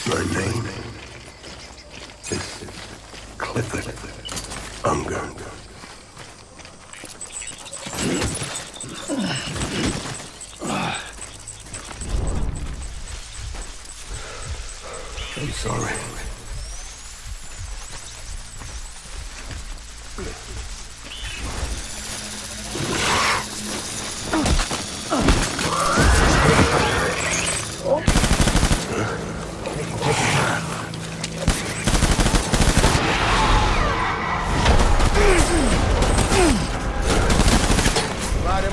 My name is Cliffford. Unger. I'm sorry.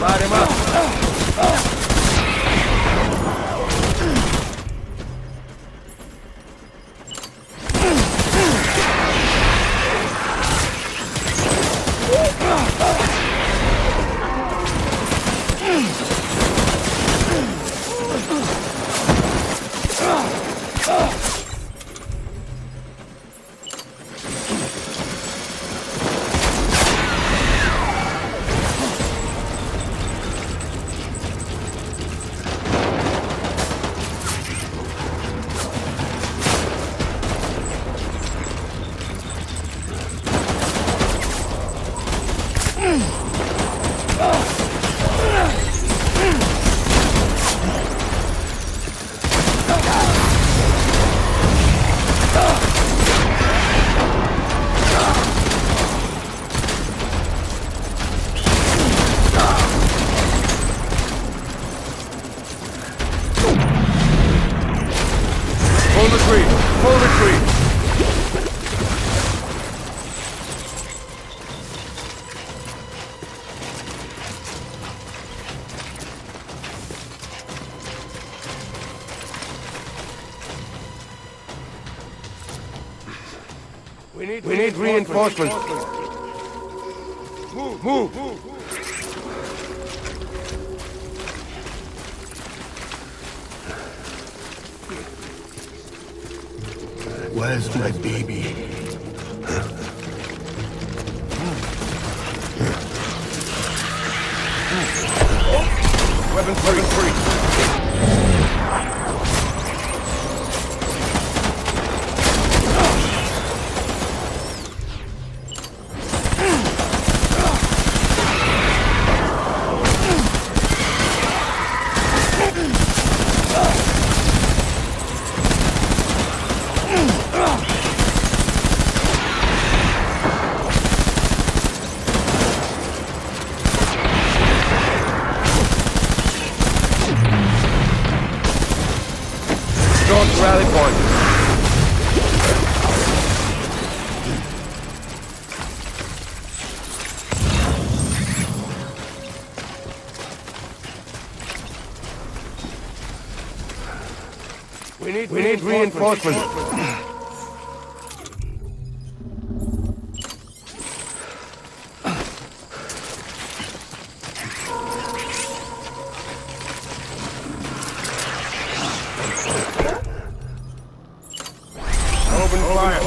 Light him up. Full retreat! We need reinforcements. Move! Where's my baby? Weapons free. towards the rally point. We need reinforcements. Open fire.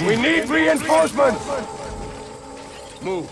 We need reinforcements! Move.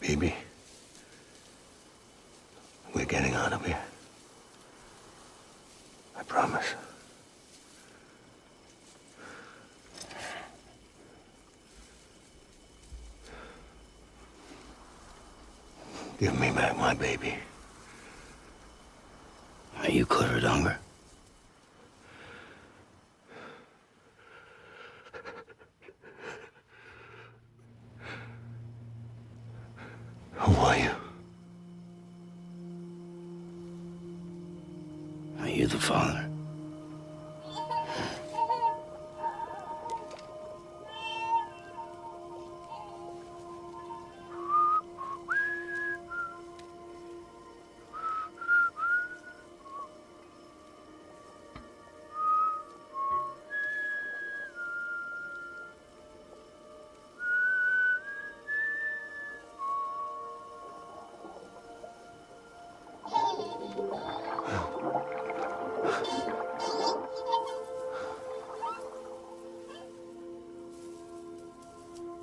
Baby, we're getting out of here. I promise. Give me back my baby. Are you Clifford Unger? Who are you? you the father?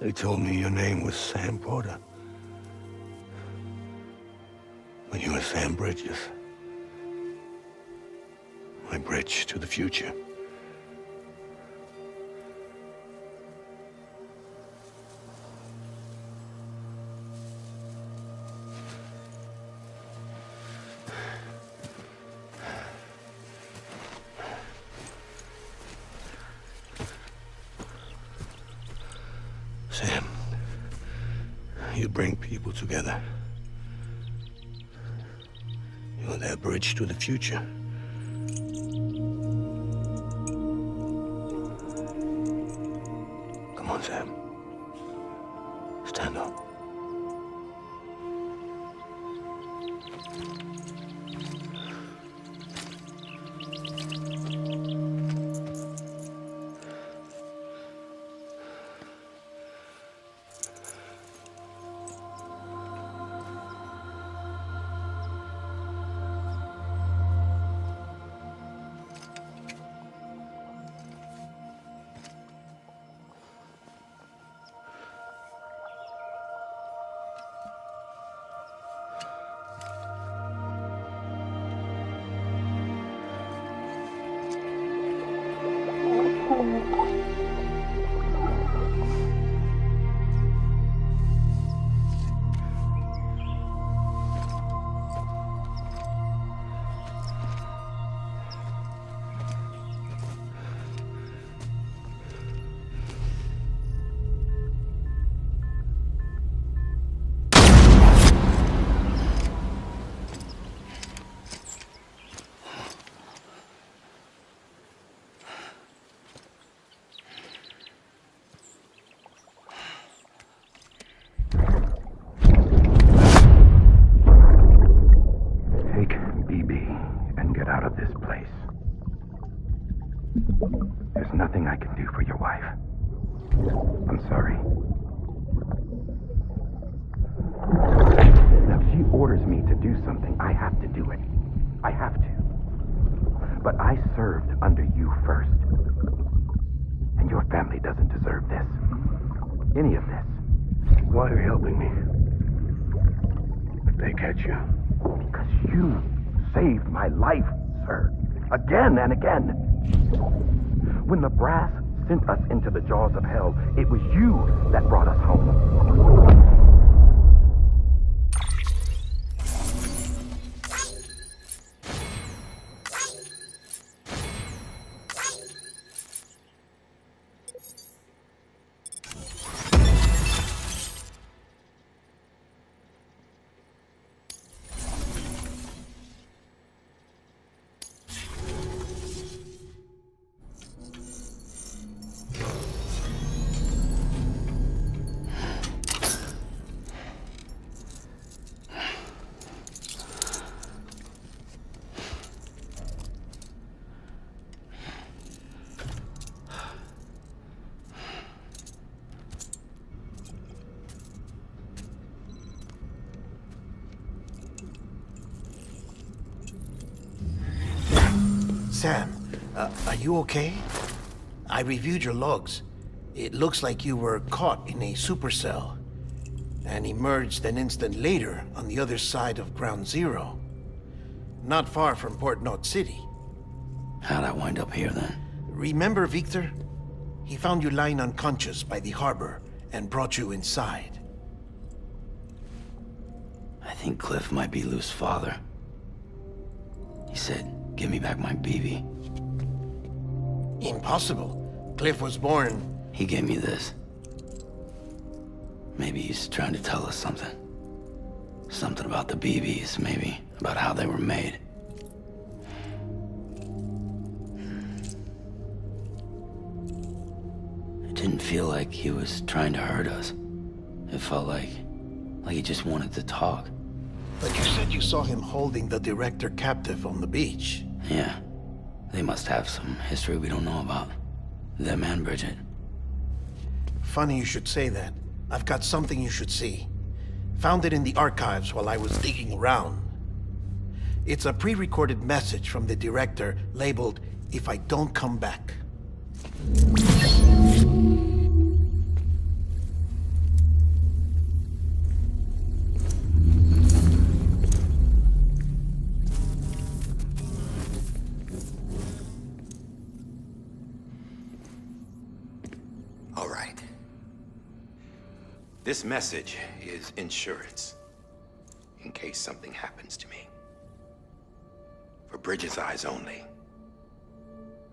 They told me your name was Sam Porter. But you were Sam Bridges. My bridge to the future. Sam, you bring people together. You're their bridge to the future. Come on, Sam. Stand up. There's nothing I can do for your wife. I'm sorry. Now, if she orders me to do something, I have to do it. I have to. But I served under you first. And your family doesn't deserve this. Any of this. Why are you helping me? If they catch you. Because you saved my life, sir. Again and again. When the brass sent us into the jaws of hell, it was you that brought us home. Sam, are you okay? I reviewed your logs. It looks like you were caught in a supercell and emerged an instant later on the other side of Ground Zero. Not far from Port Knot City. How'd I wind up here then? Remember Victor? He found you lying unconscious by the harbor and brought you inside. I think Cliff might be Lou's father. He said, "Give me back my BB." Impossible. Cliff was born... He gave me this. Maybe he's trying to tell us something. Something about the BBs, maybe. About how they were made. didn't feel like he was trying to hurt us. It felt like he just wanted to talk. But you said you saw him holding the director captive on the beach. Yeah. They must have some history we don't know about. Them and Bridget. Funny you should say that. I've got something you should see. Found it in the archives while I was digging around. It's a pre-recorded message from the director labeled, "If I don't come back." All right. This message is insurance, in case something happens to me. For Bridget's eyes only.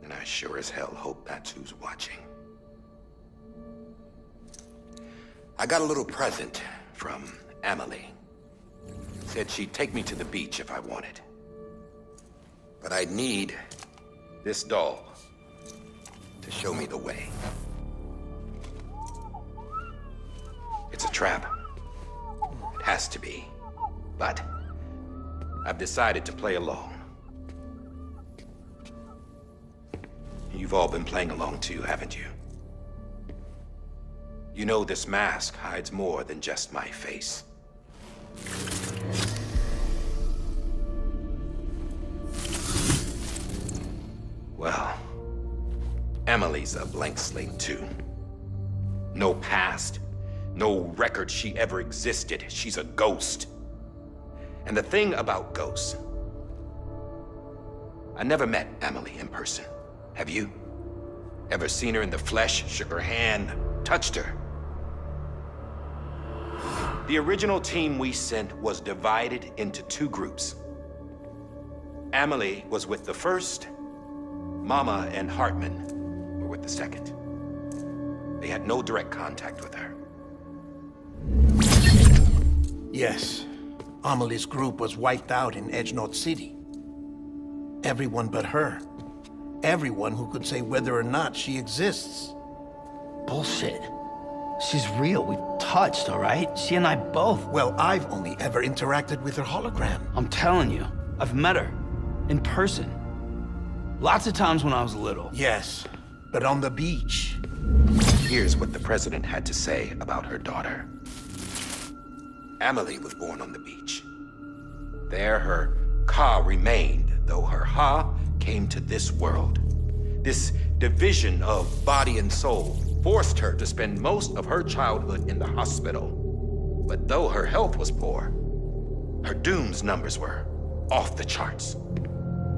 And I sure as hell hope that's who's watching. I got a little present from Emily. Said she'd take me to the beach if I wanted. But I'd need this doll to show me the way. It's a trap. It has to be. But I've decided to play along. You've all been playing along too, haven't you? You know this mask hides more than just my face. Well, Emily's a blank slate too. No past, no record she ever existed. She's a ghost. And the thing about ghosts, I never met Emily in person. Have you? Ever seen her in the flesh, shook her hand, touched her? The original team we sent was divided into two groups. Emily was with the first, Mama and Hartman were with the second. They had no direct contact with her. Yes. Amelie's group was wiped out in Edge Knot City. Everyone but her. Everyone who could say whether or not she exists. Bullshit. She's real. We've touched, all right? She and I both. Well, I've only ever interacted with her hologram. I'm telling you, I've met her. In person. Lots of times when I was little. Yes, but on the beach. Here's what the president had to say about her daughter. Emily was born on the beach. There her Ka remained, though her Ha came to this world. This division of body and soul forced her to spend most of her childhood in the hospital. But though her health was poor, her Doom's numbers were off the charts.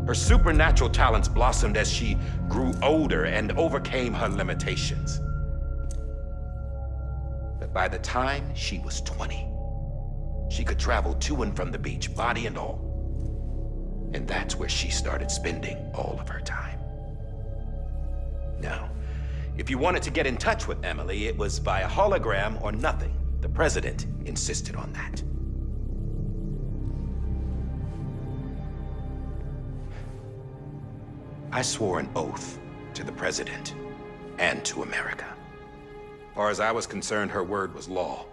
Her supernatural talents blossomed as she grew older and overcame her limitations. But by the time she was 20, she could travel to and from the beach, body and all. And that's where she started spending all of her time. Now, if you wanted to get in touch with Emily, it was via hologram or nothing. The president insisted on that. I swore an oath to the president and to America. As far as I was concerned, her word was law.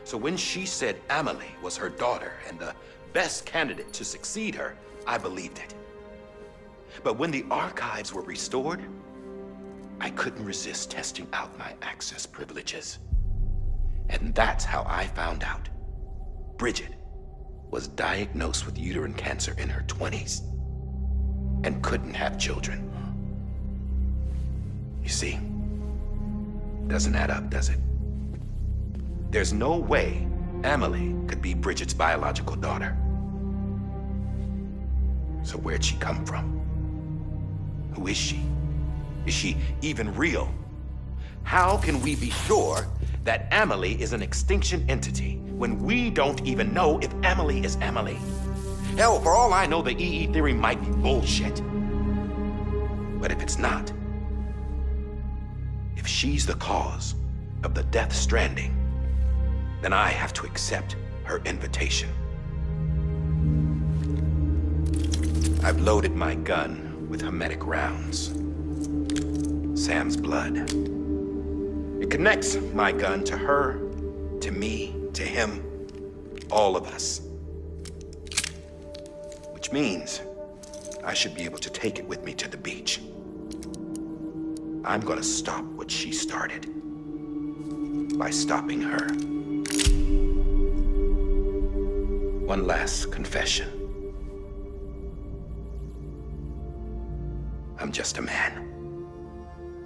So when she said Emily was her daughter and the best candidate to succeed her, I believed it. But when the archives were restored, I couldn't resist testing out my access privileges. And that's how I found out Bridget was diagnosed with uterine cancer in her 20s and couldn't have children. You see, doesn't add up, does it? There's no way Emily could be Bridget's biological daughter. So where'd she come from? Who is she? Is she even real? How can we be sure that Emily is an extinction entity when we don't even know if Emily is Emily? Hell, for all I know, the EE theory might be bullshit. But if it's not, if she's the cause of the death stranding, then I have to accept her invitation. I've loaded my gun with hermetic rounds. Sam's blood, It connects my gun to her, to me, to him, all of us. Which means I should be able to take it with me to the beach. I'm gonna stop what she started by stopping her. One last confession. I'm just a man.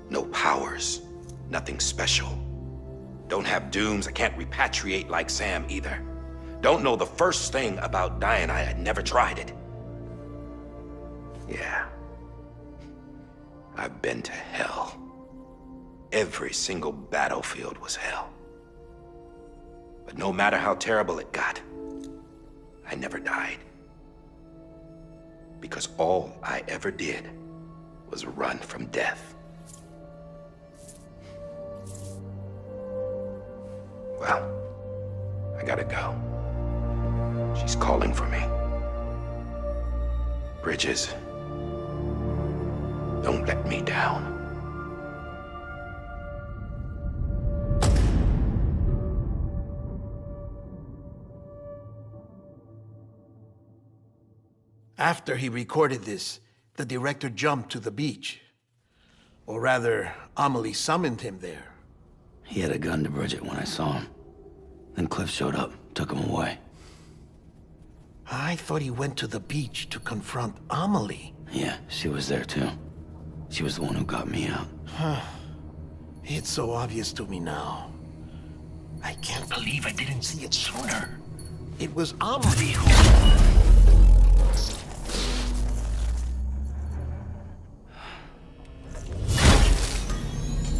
No powers, nothing special. Don't have dooms, I can't repatriate like Sam either. Don't know the first thing about dying, I had never tried it. Yeah. I've been to hell. Every single battlefield was hell. But no matter how terrible it got, I never died. Because all I ever did was run from death. Well, I gotta go. She's calling for me. Bridges, don't let me down. After he recorded this, the director jumped to the beach. Or rather, Amelie summoned him there. He had a gun to Bridget when I saw him. Then Cliff showed up, took him away. I thought he went to the beach to confront Amelie. Yeah, she was there too. She was the one who got me out. It's so obvious to me now. I can't believe I didn't see it sooner. It was Amelie who...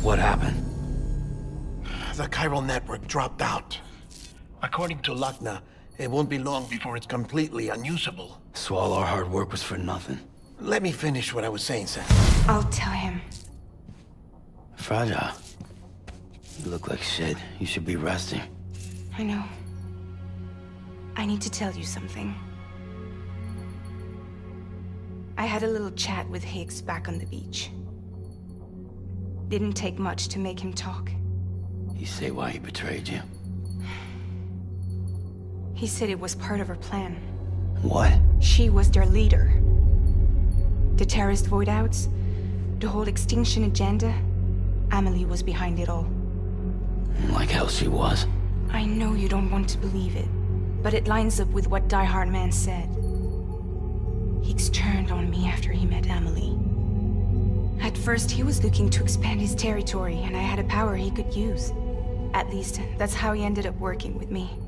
What happened? The chiral network dropped out. According to Lakna, it won't be long before it's completely unusable. So all our hard work was for nothing. Let me finish what I was saying, Sam. I'll tell him. Fragile. You look like shit. You should be resting. I know. I need to tell you something. I had a little chat with Higgs back on the beach. Didn't take much to make him talk. You say why he betrayed you? He said it was part of her plan. What? She was their leader. The terrorist void-outs, the whole extinction agenda, Amelie was behind it all. Like hell she was. I know you don't want to believe it, but it lines up with what Die Hard Man said. Higgs turned on me after he met Amelie. At first, he was looking to expand his territory, and I had a power he could use. At least, that's how he ended up working with me.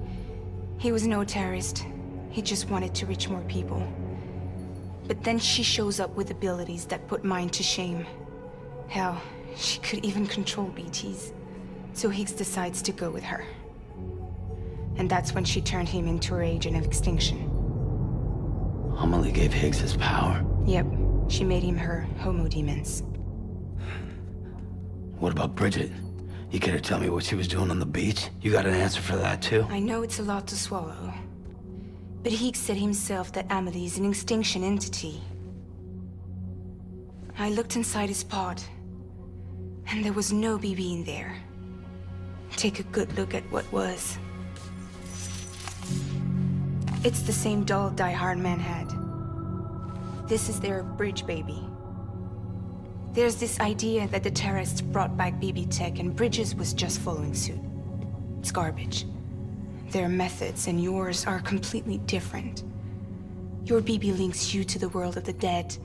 He was no terrorist. He just wanted to reach more people. But then she shows up with abilities that put mine to shame. Hell, she could even control BTs. So Higgs decides to go with her. And that's when she turned him into her agent of extinction. Amelie gave Higgs his power. Yep, she made him her homo demons. What about Bridget? You care to tell me what she was doing on the beach? You got an answer for that too? I know it's a lot to swallow. But Higgs said himself that Amelie is an extinction entity. I looked inside his pod, and there was no BB in there. Take a good look at what was. It's the same doll Die Hard Man had. This is their bridge baby. There's this idea that the terrorists brought back BB tech and Bridges was just following suit. It's garbage. Their methods and yours are completely different. Your BB links you to the world of the dead.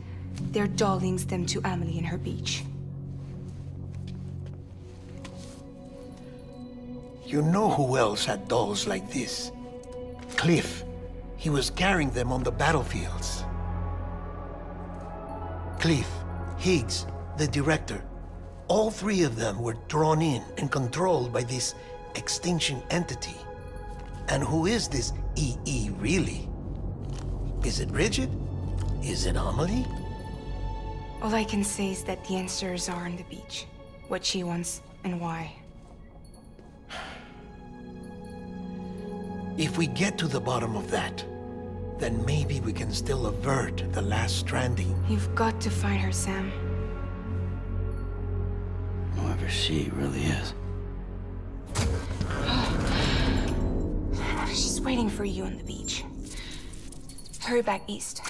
Their doll links them to Amelie and her beach. You know who else had dolls like this? Cliff. He was carrying them on the battlefields. Cliff, Higgs, the director. All three of them were drawn in and controlled by this extinction entity. And who is this EE really? Is it Bridget? Is it Amelie? All I can say is that the answers are on the beach. What she wants and why. If we get to the bottom of that, then maybe we can still avert the last stranding. You've got to find her, Sam. Whoever she really is. waiting for you on the beach. Hurry back east.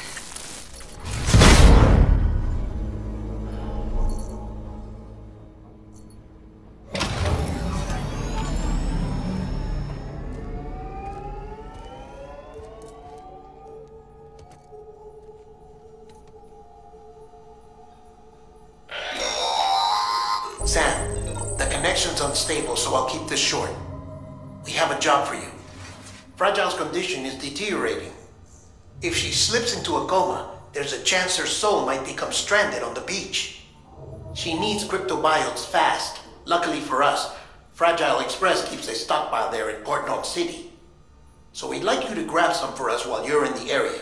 Sam, the connection's unstable, so I'll keep this short. We have a job for you. Fragile's condition is deteriorating. If she slips into a coma, there's a chance her soul might become stranded on the beach. She needs cryptobiotes fast. Luckily for us, Fragile Express keeps a stockpile there in Port North City. So we'd like you to grab some for us while you're in the area.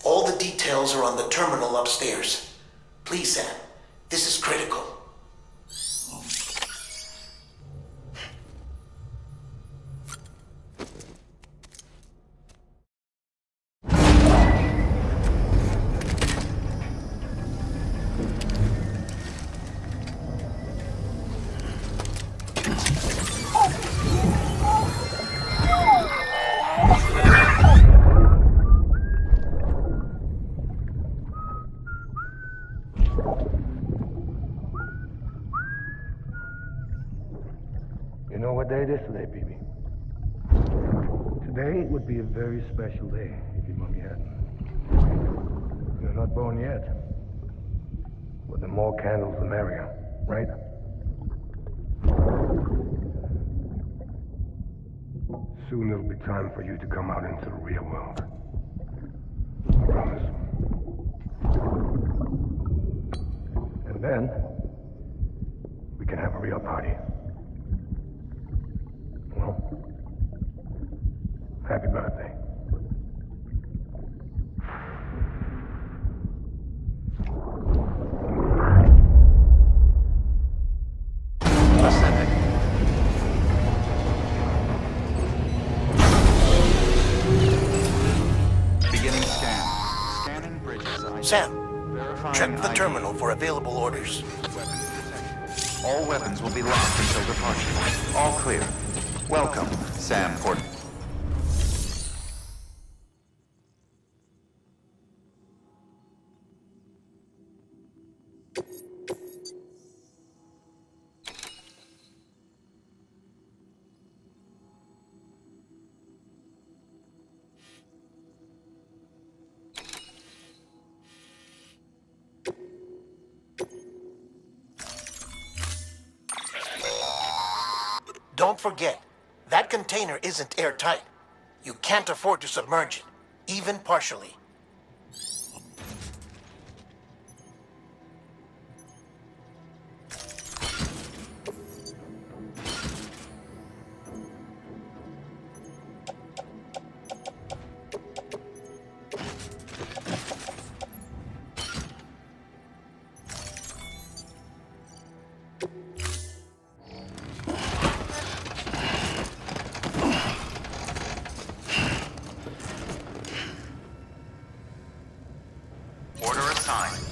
All the details are on the terminal upstairs. Please, Sam, this is critical. You know what day it is today, BB? Today would be a very special day if your mommy hadn't. You're not born yet. But the more candles, the merrier, right? Soon it'll be time for you to come out into the real world. I promise. And then, we can have a real party. Well, happy birthday. Pacific. Beginning scan. Scanning bridges. Sam, Verifying check the ID. terminal for available orders. All weapons will be locked until departure. All clear. Welcome, Sam Porter. Don't forget, that container isn't airtight. You can't afford to submerge it, even partially. Order assigned.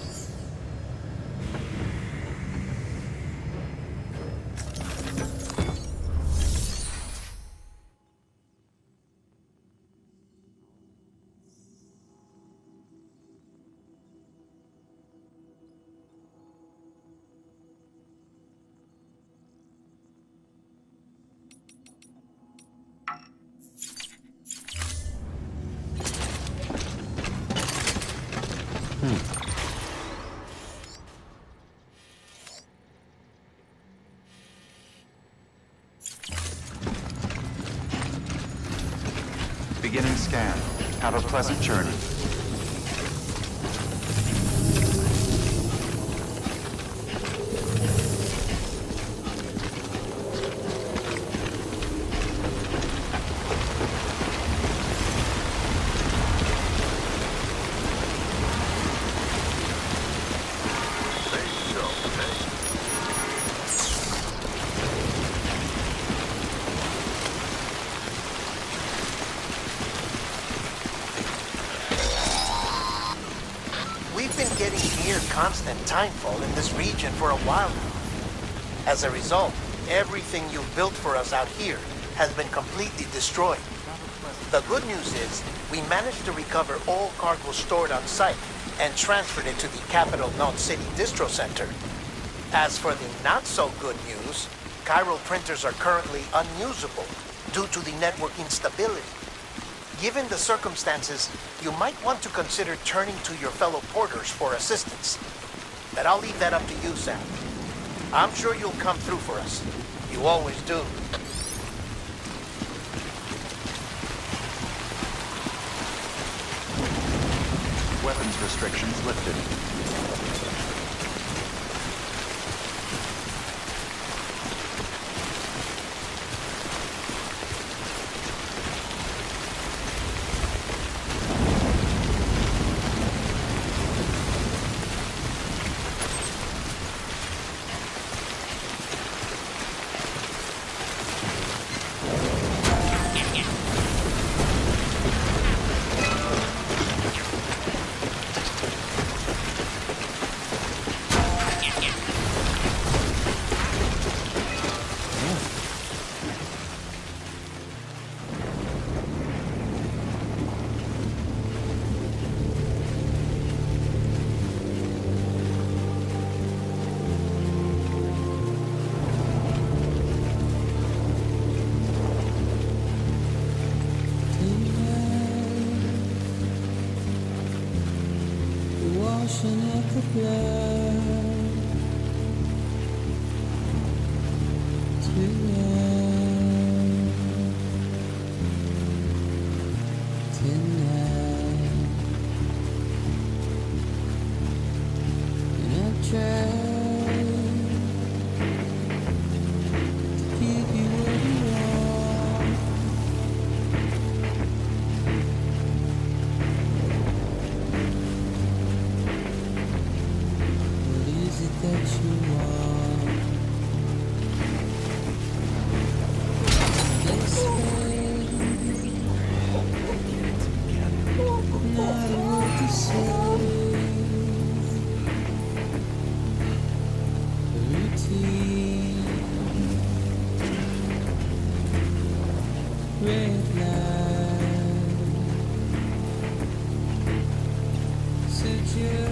Beginning scan. Have a pleasant journey. We've been getting near constant timefall in this region for a while now. As a result, everything you've built for us out here has been completely destroyed. The good news is, we managed to recover all cargo stored on site and transferred it to the Capital Knot City Distro Center. As for the not-so-good news, chiral printers are currently unusable due to the network instability. Given the circumstances, you might want to consider turning to your fellow porters for assistance. But I'll leave that up to you, Sam. I'm sure you'll come through for us. You always do. Weapons restrictions lifted. Washing up the blood tonight, and I try to keep you where you are. What is it that you want? They say not a word to say. Routine, red light, suit you.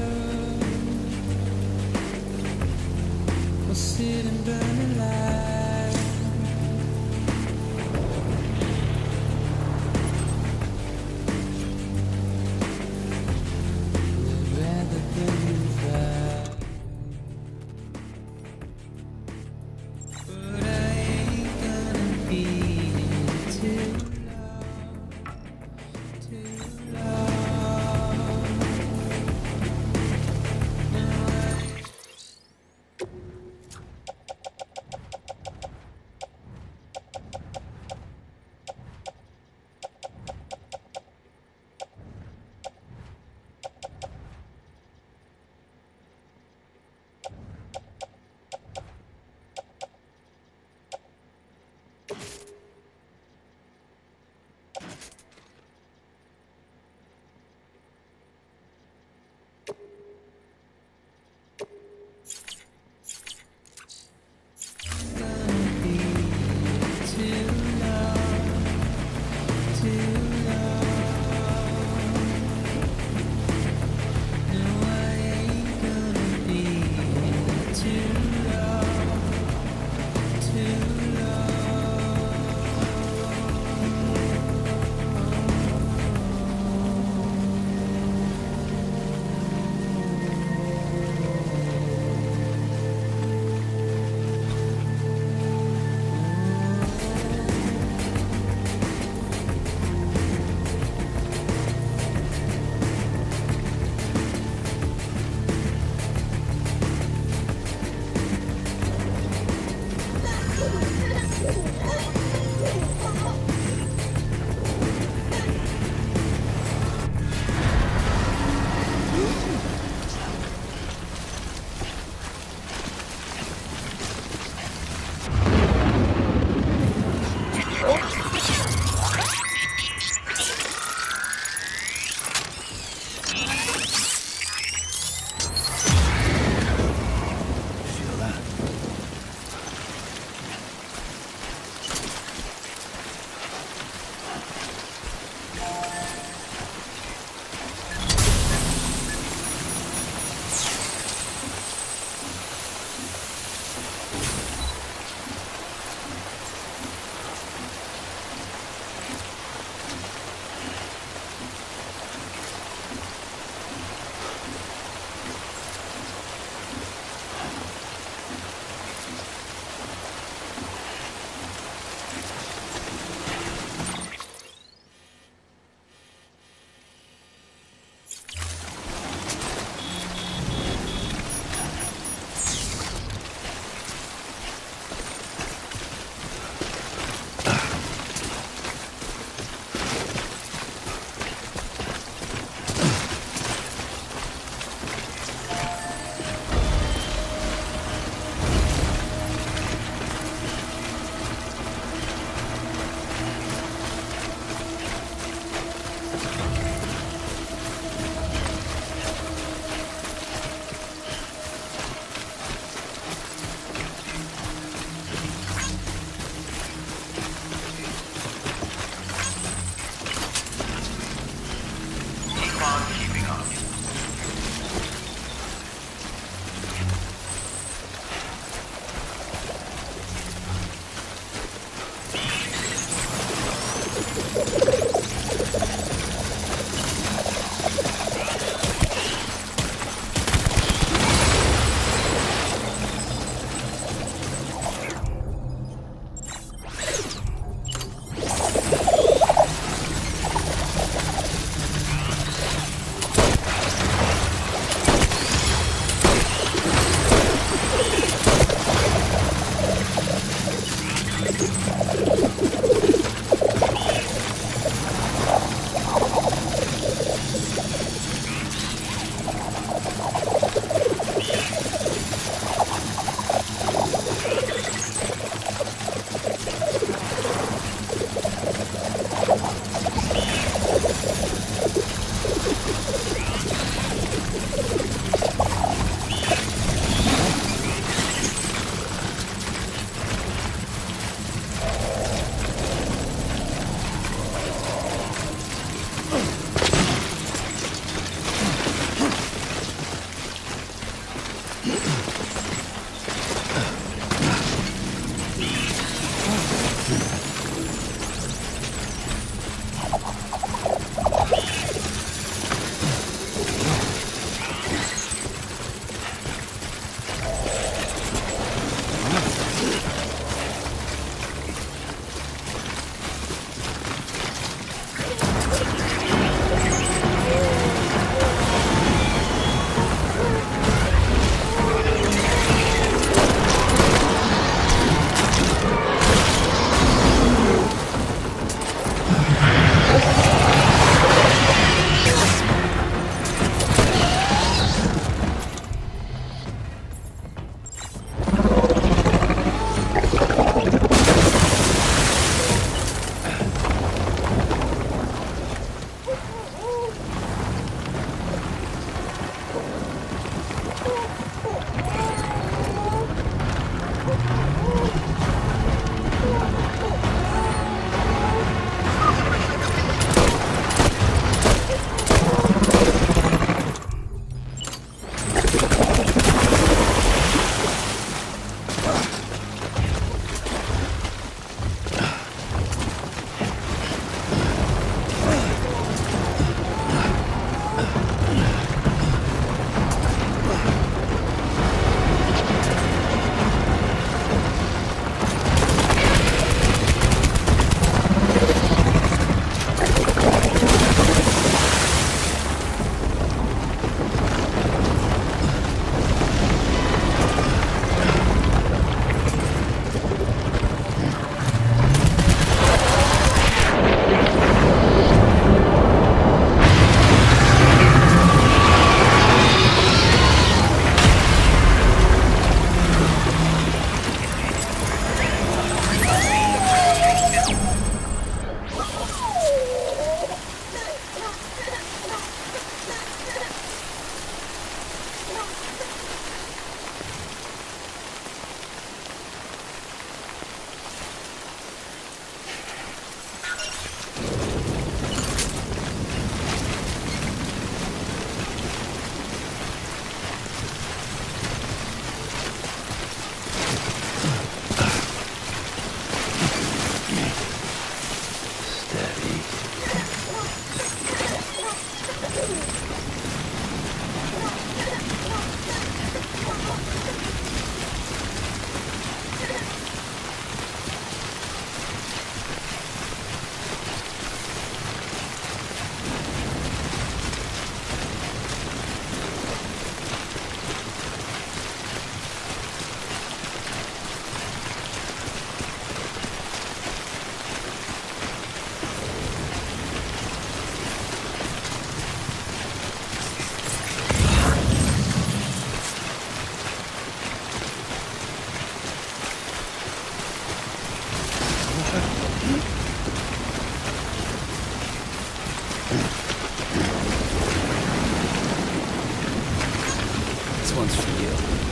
one's for you.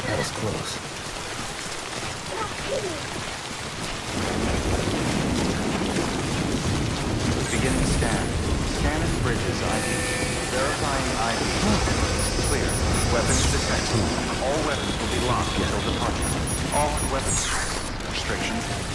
That was close. Beginning scan. Scanning bridges ID. Verifying ID. Clear. Weapons detected. All weapons will be locked until departure. All weapons. Restriction.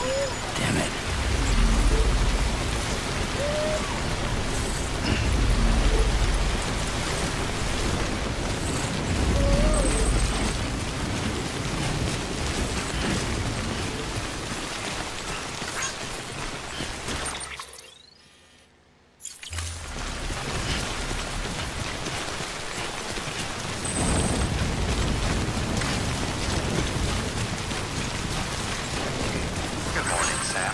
Damn it. Good morning, Sam.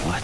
What?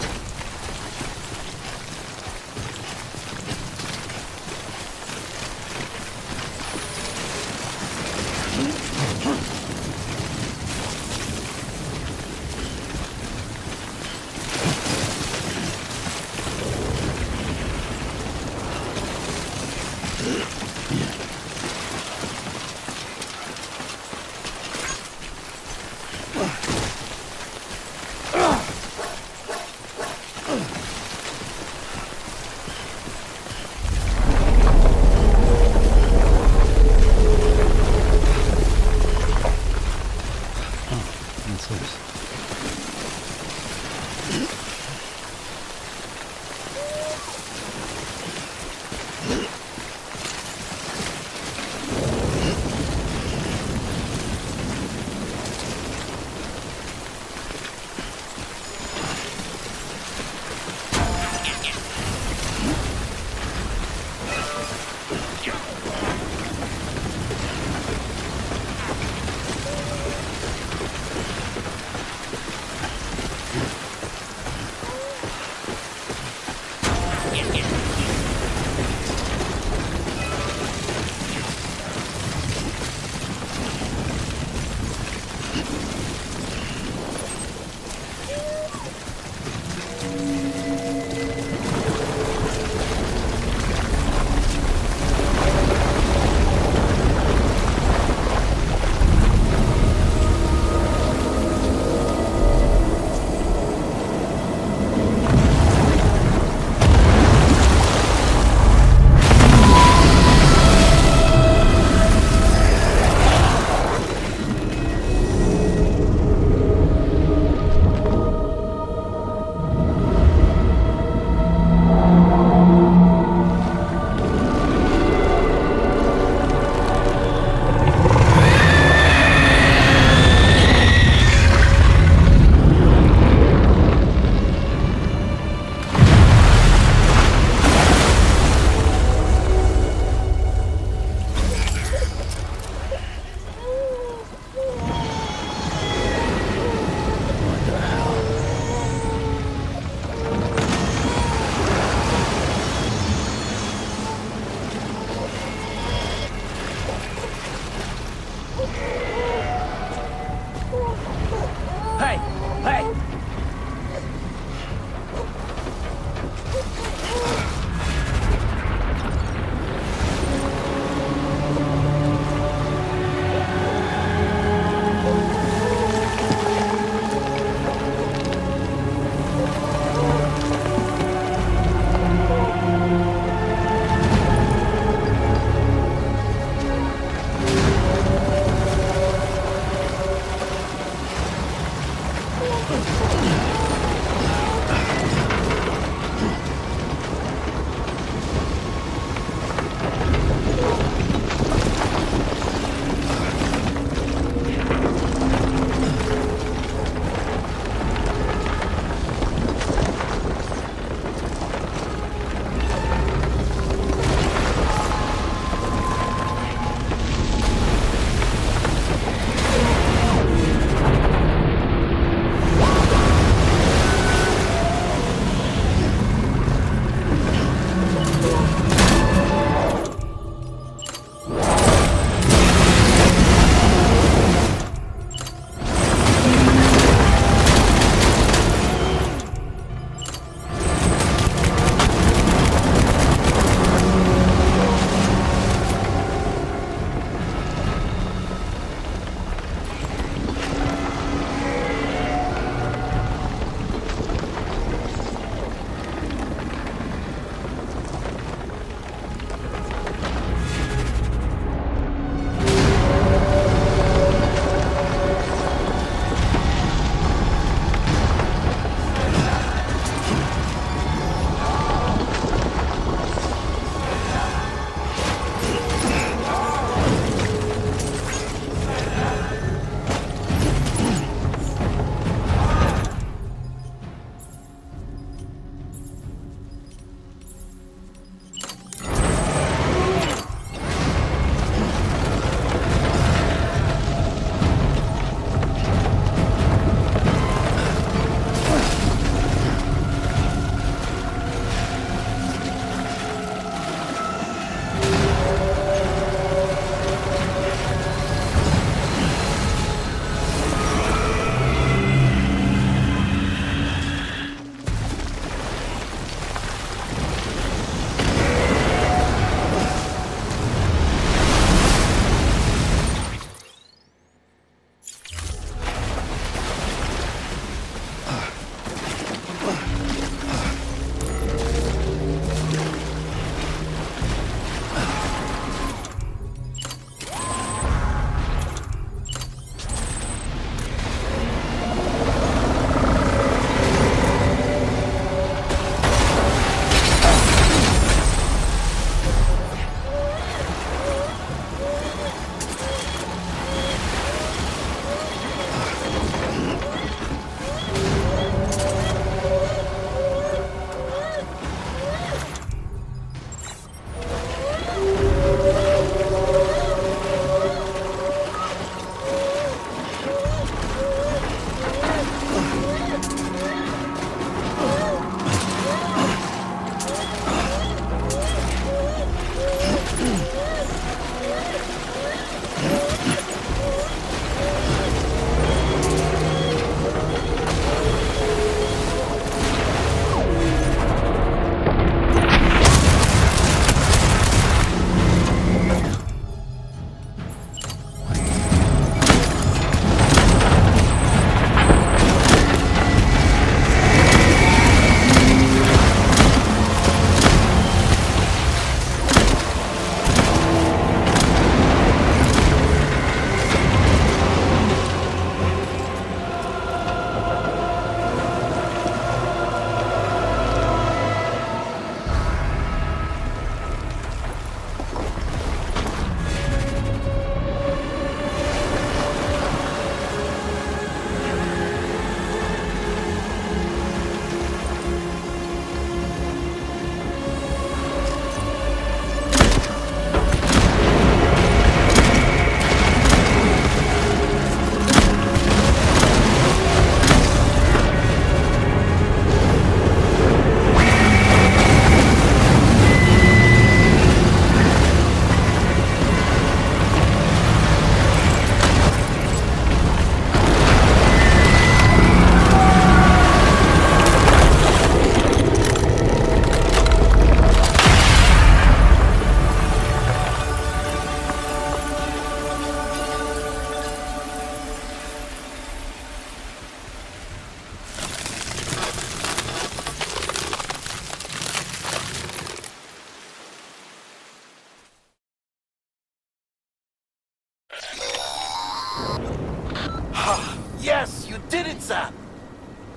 Yes, you did it, Sam!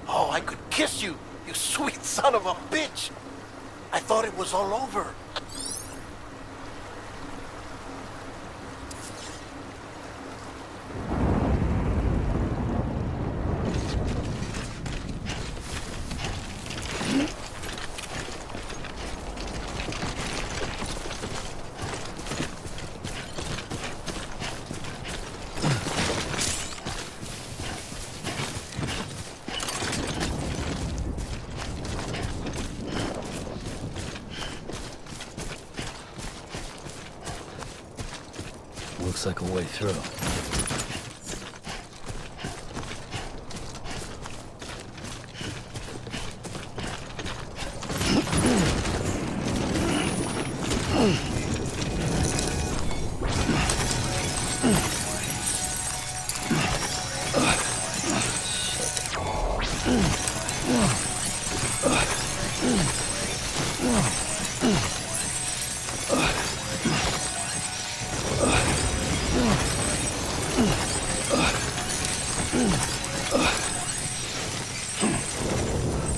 Oh, I could kiss you, you sweet son of a bitch! I thought it was all over. Looks like a way through.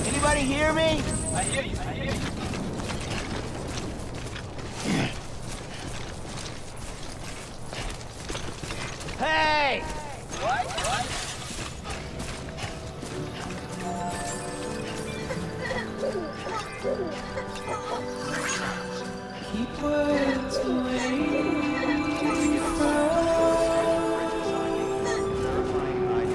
Anybody hear me? I hear you. Hey! Keep words away Verifying ID.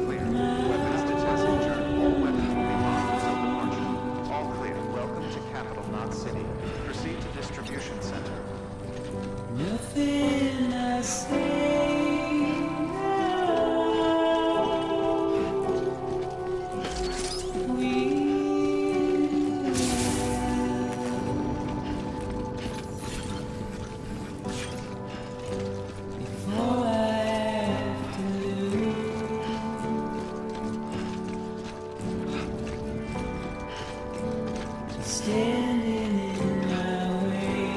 Clear. Weapons detected. All weapons will be locked until departure. All clear. Welcome to Capital, not City. Proceed to distribution center. nothing I say now. We before I have to lose, standing in my way.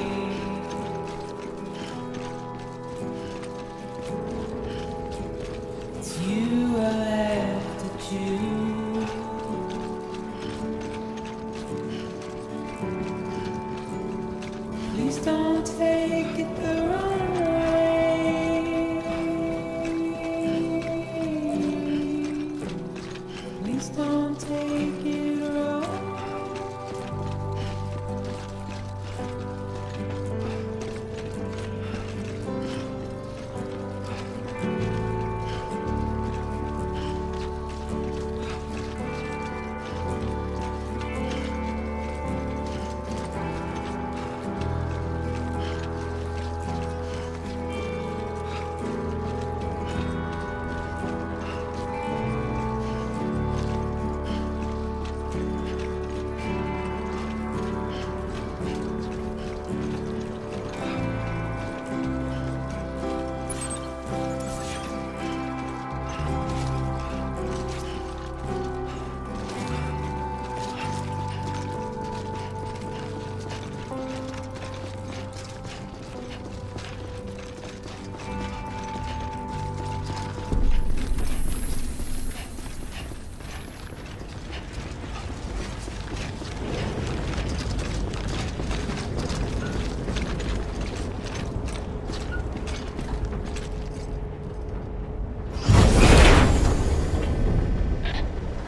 It's you I have to choose. Please don't take it the wrong way. Please don't take it wrong.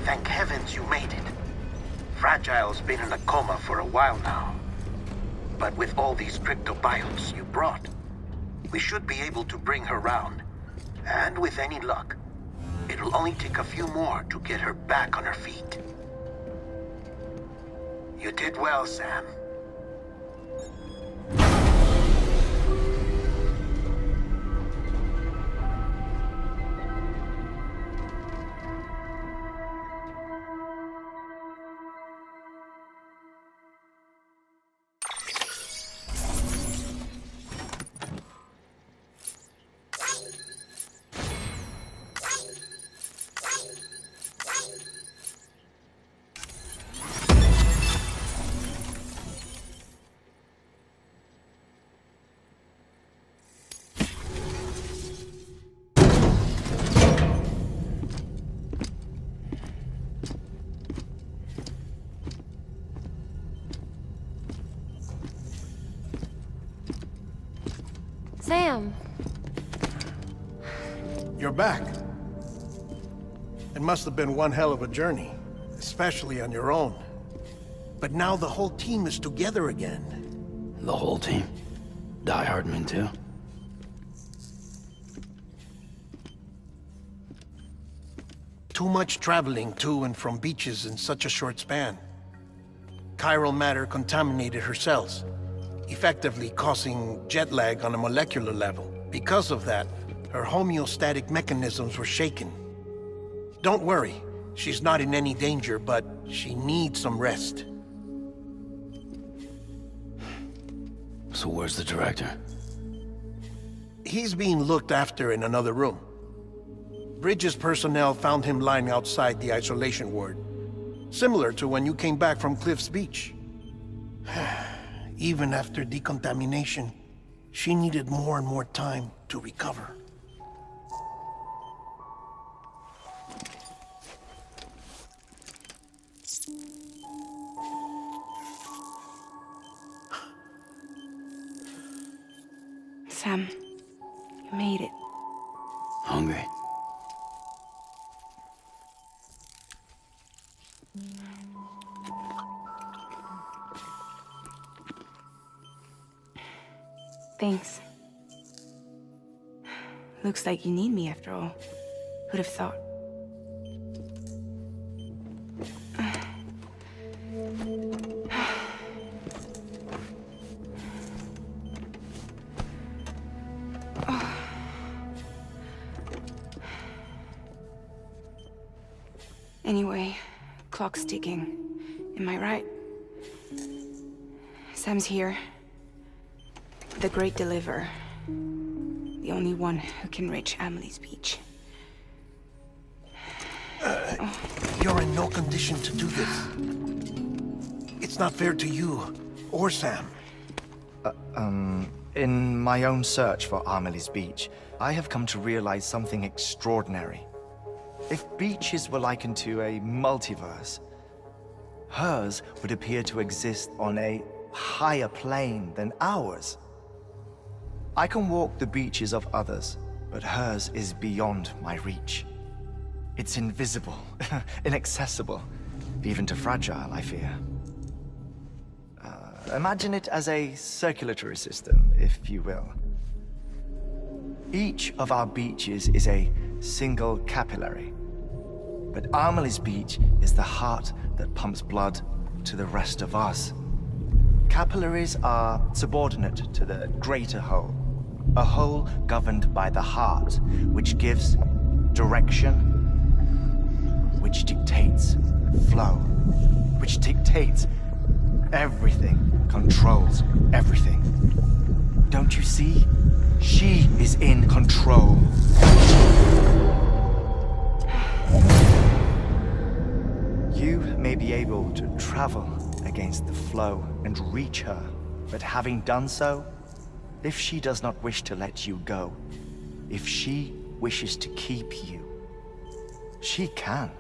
Thank heavens you made it. Fragile's been in a coma for a while now. But with all these cryptobiotes you brought, we should be able to bring her round. And with any luck, it'll only take a few more to get her back on her feet. You did well, Sam. Sam. You're back. It must have been one hell of a journey, especially on your own. But now the whole team is together again. The whole team? Die Hardman too? Too much traveling to and from beaches in such a short span. Chiral matter contaminated her cells, effectively causing jet lag on a molecular level. Because of that, her homeostatic mechanisms were shaken. Don't worry, she's not in any danger, but she needs some rest. So where's the director? He's being looked after in another room. Bridges personnel found him lying outside the isolation ward. Similar to when you came back from Cliff's Beach. Even after decontamination, she needed more and more time to recover. Sam, you made it. Hungry? Thanks. Looks like you need me after all. Who'd have thought? Anyway, clock's ticking. Am I right? Sam's here. The Great Deliverer. The only one who can reach Amelie's Beach. You're in no condition to do this. It's not fair to you, or Sam. In my own search for Amelie's Beach, I have come to realize something extraordinary. If beaches were likened to a multiverse, hers would appear to exist on a higher plane than ours. I can walk the beaches of others, but hers is beyond my reach. It's invisible, inaccessible, even to fragile, I fear. Imagine it as a circulatory system, if you will. Each of our beaches is a single capillary. But Amelie's Beach is the heart that pumps blood to the rest of us. Capillaries are subordinate to the greater whole. A whole governed by the heart, which gives direction, which dictates flow, which dictates everything, controls everything. Don't you see? She is in control. You may be able to travel against the flow and reach her, but having done so, if she does not wish to let you go, if she wishes to keep you, she can.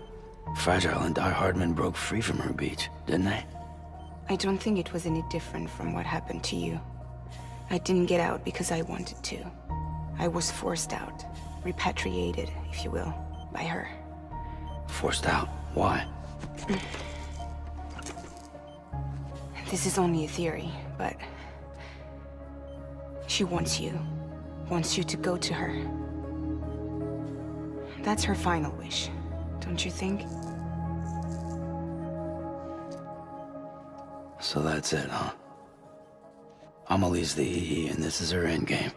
Fragile and Die Hardman broke free from her beach, didn't they? I don't think it was any different from what happened to you. I didn't get out because I wanted to. I was forced out. Repatriated, if you will, by her. Forced out? Why? This is only a theory, but... she wants you to go to her. That's her final wish, don't you think? So that's it, huh? Amelie's the EE, and this is her endgame.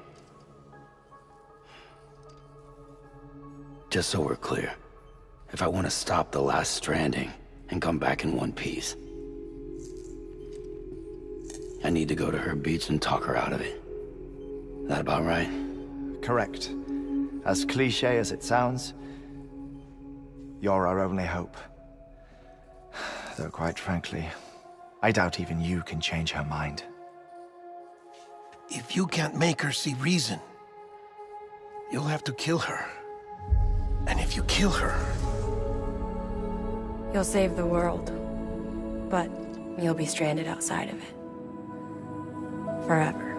Just so we're clear, if I want to stop the last Stranding and come back in one piece, I need to go to her beach and talk her out of it. That about right? Correct. As cliché as it sounds, you're our only hope. Though quite frankly, I doubt even you can change her mind. If you can't make her see reason, you'll have to kill her. And if you kill her... You'll save the world, but you'll be stranded outside of it. Forever.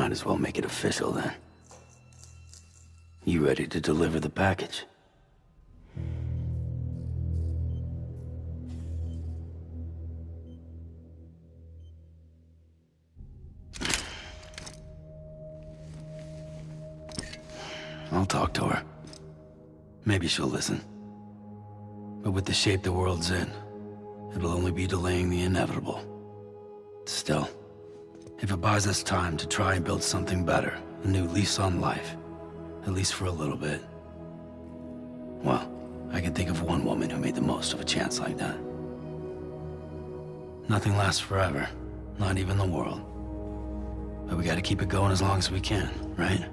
Might as well make it official then. You ready to deliver the package? I'll talk to her. Maybe she'll listen. But with the shape the world's in, it'll only be delaying the inevitable. Still, if it buys us time to try and build something better, a new lease on life, at least for a little bit, well, I can think of one woman who made the most of a chance like that. Nothing lasts forever, not even the world. But we gotta keep it going as long as we can, right?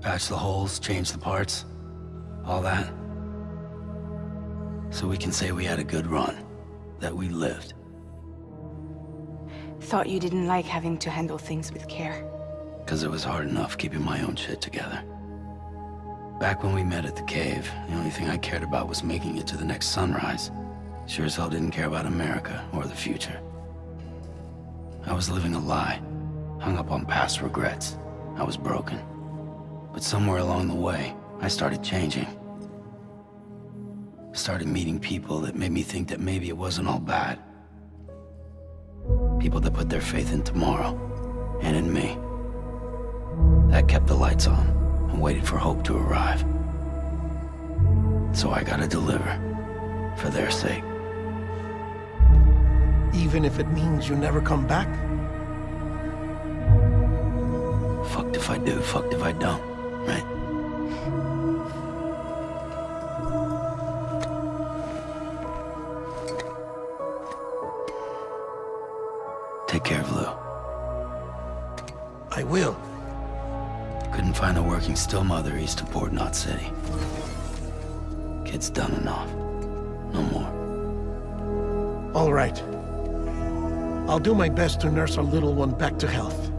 Patch the holes, change the parts, all that. So we can say we had a good run, that we lived. Thought you didn't like having to handle things with care. 'Cause it was hard enough keeping my own shit together. Back when we met at the cave, the only thing I cared about was making it to the next sunrise. Sure as hell didn't care about America or the future. I was living a lie, hung up on past regrets. I was broken. But somewhere along the way, I started changing. Started meeting people that made me think that maybe it wasn't all bad. People that put their faith in tomorrow, and in me. That kept the lights on, and waited for hope to arrive. So I gotta deliver, for their sake. Even if it means you never come back? Fucked if I do, fucked if I don't, right? Take care of Lou. I will. Couldn't find a working still mother east of Port Knot City. Kid's done enough. No more. All right. I'll do my best to nurse our little one back to health.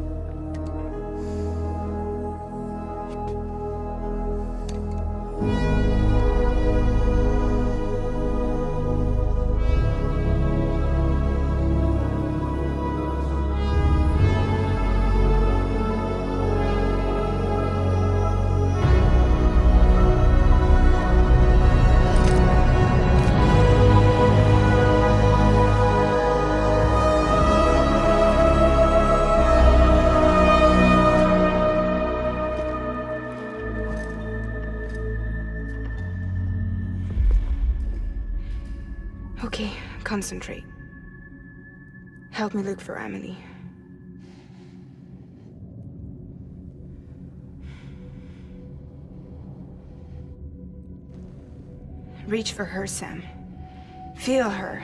Okay, concentrate. Help me look for Emily. Reach for her, Sam. Feel her.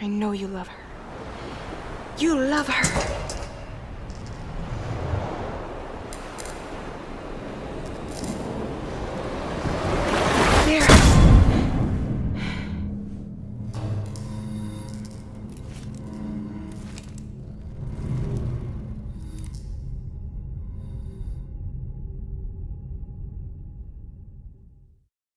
I know you love her. You love her!